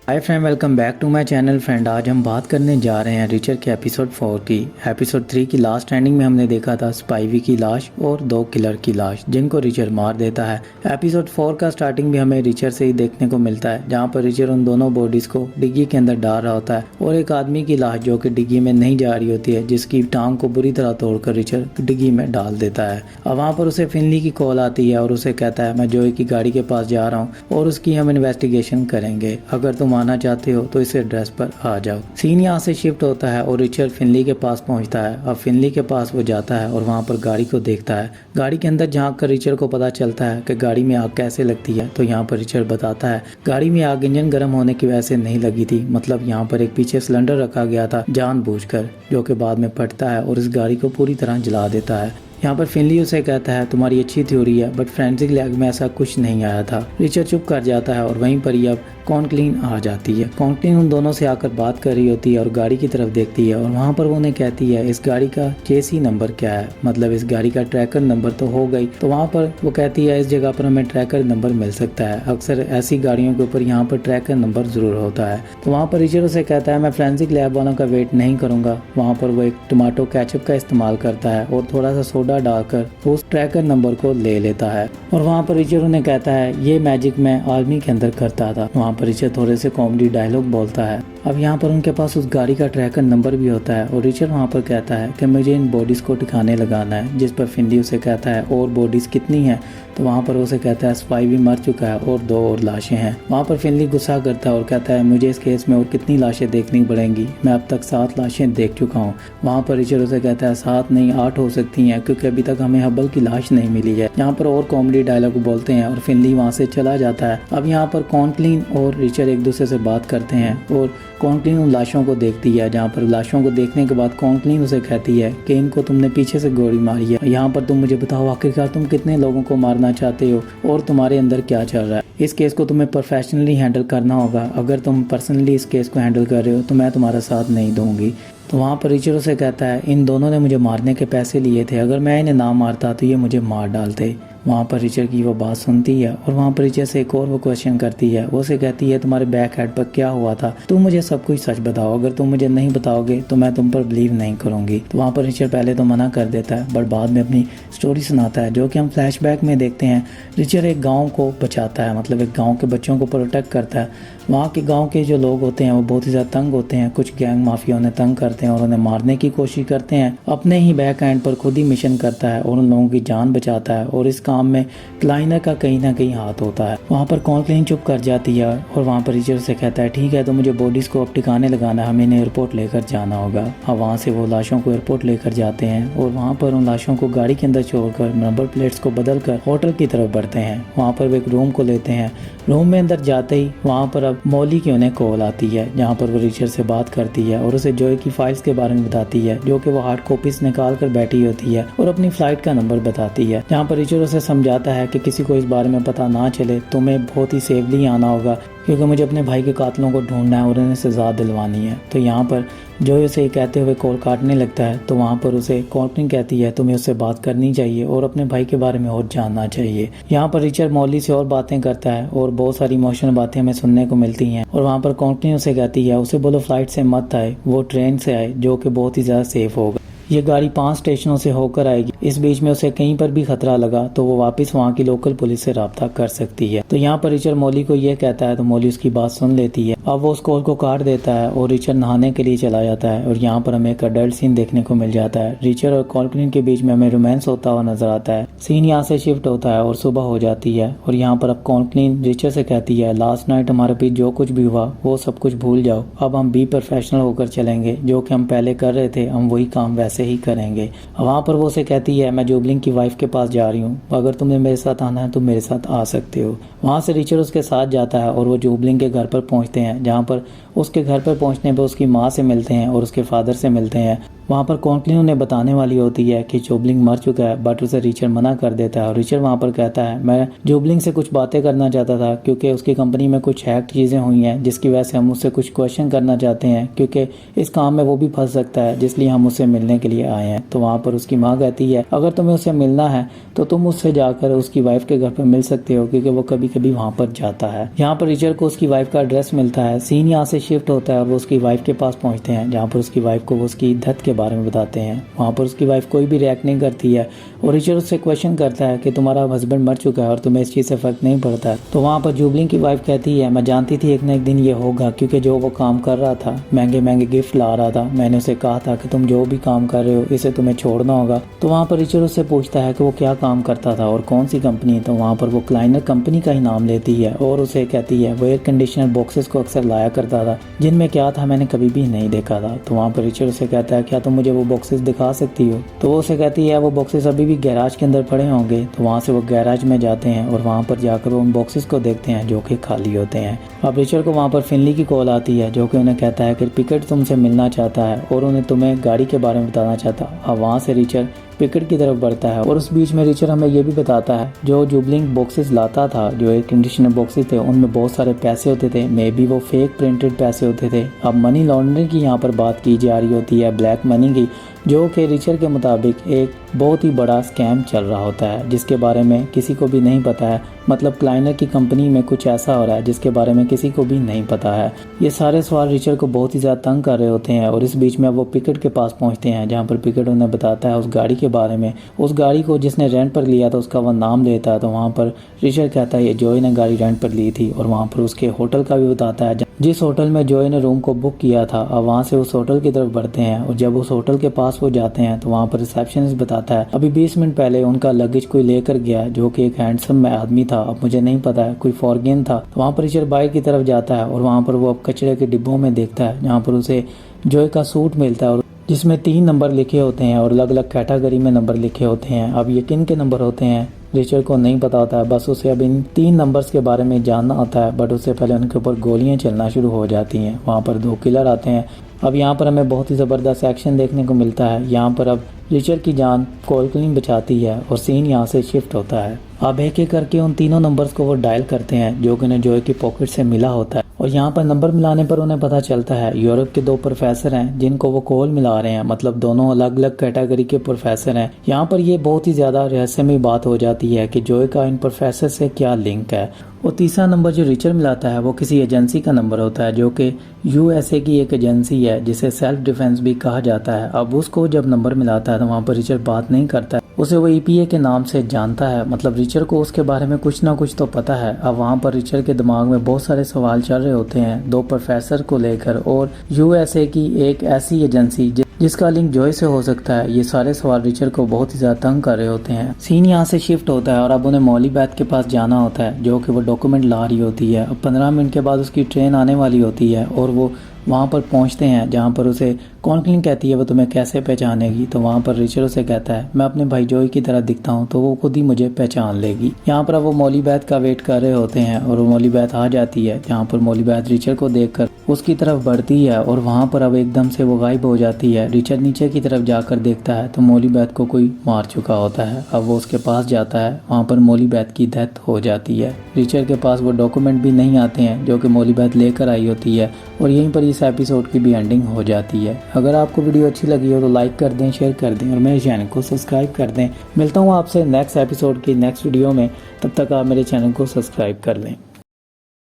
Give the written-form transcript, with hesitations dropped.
Hi friend, welcome back to my channel. Friend, आज हम बात करने जा रहे हैं रिचर के एपिसोड 4 की। एपिसोड 3 की लास्ट एंडिंग में हमने देखा था स्पाइवी की लाश और 2 किलर की लाश जिनको रिचर मार देता है। एपिसोड 4 का स्टार्टिंग भी हमें रिचर से ही देखने को मिलता है, जहां पर रिचर उन दोनों बॉडीज को डिग्गी के अंदर डाल रहा होता है और एक आदमी की लाश जो कि डिग्गी में नहीं जा रही होती है, जिसकी टांग को बुरी तरह तोड़कर रिचर डिग्गी में डाल देता है। अब वहाँ पर उसे फिनली की कॉल आती है और उसे कहता है मैं जोई की गाड़ी के पास जा रहा हूँ और उसकी हम इन्वेस्टिगेशन करेंगे, अगर तुम आना चाहते हो तो इस एड्रेस पर आ जाओ। सीन यहाँ से शिफ्ट होता है और रिचर्ड फिनली के पास पहुंचता है। अब फिनली के पास वो जाता है और वहाँ पर गाड़ी को देखता है। गाड़ी के अंदर झांक कर रिचर्ड को पता चलता है कि गाड़ी में आग कैसे लगती है। तो यहाँ पर रिचर्ड बताता है गाड़ी में आग इंजन गर्म होने की वजह से नहीं लगी थी, मतलब यहाँ पर एक पीछे सिलेंडर रखा गया था जानबूझकर, जो कि बाद में फटता है और इस गाड़ी को पूरी तरह जला देता है। यहाँ पर फिनली उसे कहता है तुम्हारी अच्छी थ्योरी है, बट फोरेंसिक लैब में ऐसा कुछ नहीं आया था। रिचर्ड चुप कर जाता है और वहीं पर ही अब कॉन्क्लीन आ जाती है। कॉन्क्लीन उन दोनों से आकर बात कर रही होती है और गाड़ी की तरफ देखती है और वहाँ पर वो उन्हें कहती है इस गाड़ी का चेसी नंबर क्या है, मतलब इस गाड़ी का ट्रैकर नंबर तो हो गई। तो वहाँ पर वो कहती है इस जगह पर हमें ट्रैकर नंबर मिल सकता है, अक्सर ऐसी गाड़ियों के ऊपर यहाँ पर ट्रैकर नंबर जरूर होता है। तो वहाँ पर रिचर्ड उसे कहता है मैं फोरेंसिक लैब वालों का वेट नहीं करूंगा। वहाँ पर वो एक टमाटो केचप का इस्तेमाल करता है और थोड़ा सा सोडा डालकर उस ट्रैकर नंबर को ले लेता है और वहाँ पर रिचर्ड उन्हें कहता है ये मैजिक मैं आर्मी के अंदर करता था। वहाँ पर रिचर्ड थोड़े से कॉमेडी डायलॉग बोलता है। अब यहाँ पर उनके पास उस गाड़ी का ट्रैकर नंबर भी होता है और रिचर्ड वहाँ पर कहता है कि मुझे इन बॉडीज को ठिकाने लगाना है, जिस पर फिनली उसे कहता है और बॉडीज कितनी है। तो वहाँ पर उसे कहता है स्पाइवी मर चुका है और 2 और लाशें हैं। वहाँ पर फिनली गुस्सा करता है और कहता है मुझे इस केस में और कितनी लाशें देखनी पड़ेंगी, मैं अब तक 7 लाशें देख चुका हूँ। वहाँ पर रिचर्ड उसे कहता है 7 नहीं 8 हो सकती हैं, क्योंकि अभी तक हमें हबल की लाश नहीं मिली है। यहाँ पर और कॉमेडी डायलॉग बोलते हैं और फिनली वहाँ से चला जाता है। अब यहाँ पर कॉन्क्लीन और रिचर्ड एक दूसरे से बात करते हैं और कॉन्क्लीन उन लाशों को देखती है। जहाँ पर लाशों को देखने के बाद कॉन्क्लीन उसे कहती है कि इनको तुमने पीछे से गोली मारी है, यहाँ पर तुम मुझे बताओ आखिरकार तुम कितने लोगों को मारना चाहते हो और तुम्हारे अंदर क्या चल रहा है। इस केस को तुम्हें प्रोफेशनली हैंडल करना होगा, अगर तुम पर्सनली इस केस को हैंडल कर रहे हो तो मैं तुम्हारा साथ नहीं दूंगी। तो वहाँ पर रिचर्ड उसे कहता है इन दोनों ने मुझे मारने के पैसे लिए थे, अगर मैं इन्हें ना मारता तो ये मुझे मार डालते। वहाँ पर रिचर्ड की वो बात सुनती है और वहाँ पर रिचर्ड से एक और वो क्वेश्चन करती है। वो उसे कहती है तुम्हारे बैक हेड पर क्या हुआ था, तुम मुझे सब कुछ सच बताओ, अगर तुम मुझे नहीं बताओगे तो मैं तुम पर बिलीव नहीं करूँगी। तो वहाँ पर रिचर्ड पहले तो मना कर देता है, बट बाद में अपनी स्टोरी सुनाता है, जो कि हम फ्लैशबैक में देखते हैं। रिचर्ड एक गाँव को बचाता है, मतलब एक गाँव के बच्चों को प्रोटेक्ट करता है। वहाँ के गांव के जो लोग होते हैं वो बहुत ही ज़्यादा तंग होते हैं, कुछ गैंग माफिया उन्हें तंग करते हैं और उन्हें मारने की कोशिश करते हैं। अपने ही बैक एंड पर खुद ही मिशन करता है और उन लोगों की जान बचाता है और इस काम में क्लाइनर का कहीं ना कहीं हाथ होता है। वहाँ पर कॉन्क्लीन चुप कर जाती है और वहाँ पर रिचर्ड से कहता है ठीक है तो मुझे बॉडीज को अब ठिकाने लगाना है, हमें इन्हें एयरपोर्ट लेकर जाना होगा। अब वहाँ से वो लाशों को एयरपोर्ट लेकर जाते हैं और वहाँ पर उन लाशों को गाड़ी के अंदर छोड़कर नंबर प्लेट्स को बदल कर होटल की तरफ बढ़ते हैं। वहाँ पर वो एक रूम को लेते हैं। रूम में अंदर जाते ही वहाँ पर अब मॉली की उन्हें कॉल आती है, जहाँ पर वो रिचर्ड से बात करती है और उसे जॉय की फाइल्स के बारे में बताती है, जो कि वो हार्ड कॉपीज निकाल कर बैठी होती है और अपनी फ्लाइट का नंबर बताती है। जहाँ पर रिचर्ड उसे समझाता है कि किसी को इस बारे में पता ना चले, तुम्हें बहुत ही सेफली आना होगा, क्योंकि मुझे अपने भाई के कातलों को ढूंढना है और उन्हें सजा दिलवानी है। तो यहाँ पर जो उसे कहते हुए कॉल काटने लगता है, तो वहाँ पर उसे कॉन्क्लीन कहती है तुम्हें उससे बात करनी चाहिए और अपने भाई के बारे में और जानना चाहिए। यहाँ पर रिचर्ड मॉली से और बातें करता है और बहुत सारी इमोशनल बातें हमें सुनने को मिलती हैं और वहाँ पर कॉन्क्लीन उसे कहती है उसे बोलो फ्लाइट से मत आए, वो ट्रेन से आए, जो कि बहुत ही ज़्यादा सेफ होगा। ये गाड़ी 5 स्टेशनों से होकर आएगी, इस बीच में उसे कहीं पर भी खतरा लगा तो वो वापस वहाँ की लोकल पुलिस से राब्ता कर सकती है। तो यहाँ पर रिचर्ड मॉली को ये कहता है तो मॉली उसकी बात सुन लेती है। अब वो उस कॉल को काट देता है और रिचर्ड नहाने के लिए चला जाता है और यहाँ पर हमें एक अडल्ट सीन देखने को मिल जाता है। रिचर्ड और कॉन्क्लीन के बीच में हमें रोमांस होता हुआ नजर आता है। सीन यहाँ से शिफ्ट होता है और सुबह हो जाती है और यहाँ पर अब कॉन्क्लीन रिचर्ड से कहती है लास्ट नाइट हमारे बीच जो कुछ भी हुआ वो सब कुछ भूल जाओ, अब हम बी प्रोफेशनल होकर चलेंगे, जो कि हम पहले कर रहे थे हम वही काम वैसे ही करेंगे। वहाँ पर वो उसे कहती है मैं जोबलिंग की वाइफ के पास जा रही हूँ, अगर तुम्हें मेरे साथ आना है तो मेरे साथ आ सकते हो। वहाँ से रिचर्ड उसके साथ जाता है और वो जोबलिंग के घर पर पहुँचते हैं, जहाँ पर उसके घर पर पहुँचने पर उसकी माँ से मिलते हैं और उसके फादर से मिलते हैं। वहाँ पर कॉन्कलिन उन्हें बताने वाली होती है कि जुबलिंग मर चुका है, बट उसे रिचर मना कर देता है और रिचर वहाँ पर कहता है मैं जुबलिंग से कुछ बातें करना चाहता था क्योंकि उसकी कंपनी में कुछ हैक चीज़ें हुई हैं जिसकी वजह से हम उससे कुछ क्वेश्चन करना चाहते हैं क्योंकि इस काम में वो भी फंस सकता है, जिसलिए हम उससे मिलने के लिए आए हैं। तो वहाँ पर उसकी माँ कहती है अगर तुम्हें उससे मिलना है तो तुम उससे जाकर उसकी वाइफ के घर पर मिल सकते हो क्योंकि वो कभी कभी वहाँ पर जाता है। यहाँ पर रिचर को उसकी वाइफ का एड्रेस मिलता है। सीन यहाँ से शिफ्ट होता है और वो उसकी वाइफ के पास पहुँचते हैं जहाँ पर उसकी वाइफ को वो उसकी डेथ के बारे में बताते हैं। वहाँ पर उसकी वाइफ कोई भी रिएक्ट नहीं करती है और रिचर उससे क्वेश्चन करता है कि तुम्हारा हस्बैंड मर चुका है और तुम्हें इस चीज़ से फर्क नहीं पड़ता है। तो वहाँ पर जुबलिंग की वाइफ कहती है मैं जानती थी एक ना एक दिन ये होगा क्योंकि जो वो काम कर रहा था, महंगे महंगे गिफ्ट ला रहा था, मैंने उसे कहा था कि तुम जो भी काम कर रहे हो इसे तुम्हें छोड़ना होगा। तो वहाँ पर रिचर उससे पूछता है कि वो क्या काम करता था और कौन सी कंपनी। तो वहाँ पर वो क्लाइनर कंपनी का ही नाम लेती है और उसे कहती है वो एयर कंडीशनर बॉक्सेस को अक्सर लाया करता था जिनमें क्या था मैंने कभी भी नहीं देखा था। तो वहाँ पर रिचर उसे कहता है क्या तुम मुझे वो बॉक्सेस दिखा सकती हो। तो वो उसे कहती है वो बॉक्सेस अभी भी गैराज के अंदर पड़े होंगे। तो वहाँ से वो गैराज में जाते हैं और वहाँ पर जाकर वो उन बॉक्सेस को देखते हैं जो कि खाली होते हैं। अब रिचर को वहाँ पर फिनली की कॉल आती है जो कि उन्हें कहता है कि पिकेट तुमसे मिलना चाहता है और उन्हें तुम्हें गाड़ी के बारे में बताना चाहता। अब वहाँ से रिचर पिकेट की तरफ बढ़ता है और उस बीच में रिचर हमें ये भी बताता है जो जुबलिंग बॉक्सेस लाता था, जो एयर कंडीशनर बॉक्सेस थे, उनमें बहुत सारे पैसे होते थे, मे बी वो फेक प्रिंटेड पैसे होते थे। अब मनी लॉन्ड्रिंग की यहाँ पर बात की जा रही होती है, ब्लैक मनी की, जो कि रिचर के मुताबिक एक बहुत ही बड़ा स्कैम चल रहा होता है जिसके बारे में किसी को भी नहीं पता है। मतलब क्लाइनर की कंपनी में कुछ ऐसा हो रहा है जिसके बारे में किसी को भी नहीं पता है। ये सारे सवाल रिचर को बहुत ही ज़्यादा तंग कर रहे होते हैं और इस बीच में वो पिकेट के पास पहुंचते हैं जहां पर पिकेट उन्हें बताता है उस गाड़ी के बारे में, उस गाड़ी को जिसने रेंट पर लिया था उसका वो नाम लेता है। तो वहाँ पर रिचर कहता है ये जॉय ने गाड़ी रेंट पर ली थी और वहाँ पर उसके होटल का भी बताता है जिस होटल में जॉय ने रूम को बुक किया था। अब वहाँ से उस होटल की तरफ बढ़ते हैं और जब उस होटल के पास वो जाते हैं तो वहाँ पर रिसेप्शनिस्ट बताता है अभी 20 मिनट पहले उनका लगेज कोई लेकर गया जो कि एक हैंडसम आदमी था, अब मुझे नहीं पता है, कोई फॉरेन था। तो वहाँ पर रिचर बाइक की तरफ जाता है और वहाँ पर वो अब कचरे के डिब्बों में देखता है जहाँ पर उसे जॉय का सूट मिलता है और जिसमें 3 नंबर लिखे होते हैं और अलग अलग कैटेगरी में नंबर लिखे होते हैं। अब ये किन के नंबर होते हैं रिचर को नहीं पता होता है, बस उसे अब इन 3 नंबर्स के बारे में जानना होता है। बट उससे पहले उनके ऊपर गोलियां चलना शुरू हो जाती हैं। वहाँ पर 2 किलर आते हैं। अब यहाँ पर हमें बहुत ही ज़बरदस्त एक्शन देखने को मिलता है। यहाँ पर अब रिचर की जान कॉल्कलिन बचाती है और सीन यहाँ से शिफ्ट होता है। अब एक एक करके उन तीनों नंबर्स को वो डायल करते हैं जो कि उन्हें जॉय की पॉकेट से मिला होता है और यहाँ पर नंबर मिलाने पर उन्हें पता चलता है यूरोप के 2 प्रोफेसर हैं जिनको वो कॉल मिला रहे हैं, मतलब दोनों अलग अलग कैटेगरी के प्रोफेसर हैं। यहाँ पर ये बहुत ही ज़्यादा रहस्यमय बात हो जाती है कि जॉय का इन प्रोफेसर से क्या लिंक है। और तीसरा नंबर जो रिचर मिलाता है वो किसी एजेंसी का नंबर होता है जो कि यूएसए की एक एजेंसी है जिसे सेल्फ डिफेंस भी कहा जाता है। अब उसको जब नंबर मिलाता है तो वहाँ पर रिचर बात नहीं करता है, उसे वो ईपीए के नाम से जानता है, मतलब रिचर को उसके बारे में कुछ ना कुछ तो पता है। अब वहाँ पर रिचर के दिमाग में बहुत सारे सवाल चल रहे होते हैं 2 प्रोफेसर को लेकर और यूएसए की एक ऐसी एजेंसी जिसका लिंक जॉय से हो सकता है। ये सारे सवाल रिचर को बहुत ही ज़्यादा तंग कर रहे होते हैं। सीन यहाँ से शिफ्ट होता है और अब उन्हें मॉली बैथ के पास जाना होता है जो कि वो डॉक्यूमेंट ला रही होती है। अब 15 मिनट के बाद उसकी ट्रेन आने वाली होती है और वो वहाँ पर पहुँचते हैं जहाँ पर उसे कॉन्कलिन कहती है वो तुम्हें कैसे पहचानेगी। तो वहाँ पर रिचर उसे कहता है मैं अपने भाई जॉय की तरह दिखता हूँ तो वो खुद ही मुझे पहचान लेगी। यहाँ पर वो मॉली बैथ का वेट कर रहे होते हैं और वो मॉली बैथ आ जाती है जहाँ पर मॉली बैथ रिचर को देखकर उसकी तरफ बढ़ती है और वहाँ पर अब एकदम से वो गायब हो जाती है। रिचर नीचे की तरफ जाकर देखता है तो मॉली बैथ को कोई मार चुका होता है। अब वो उसके पास जाता है, वहाँ पर मॉली बैथ की डेथ हो जाती है। रिचर के पास वो डॉक्यूमेंट भी नहीं आते हैं जो कि मॉली बैथ लेकर आई होती है और यहीं पर इस एपिसोड की भी एंडिंग हो जाती है। अगर आपको वीडियो अच्छी लगी हो तो लाइक कर दें, शेयर कर दें और मेरे चैनल को सब्सक्राइब कर दें। मिलता हूँ आपसे नेक्स्ट एपिसोड की नेक्स्ट वीडियो में, तब तक आप मेरे चैनल को सब्सक्राइब कर लें।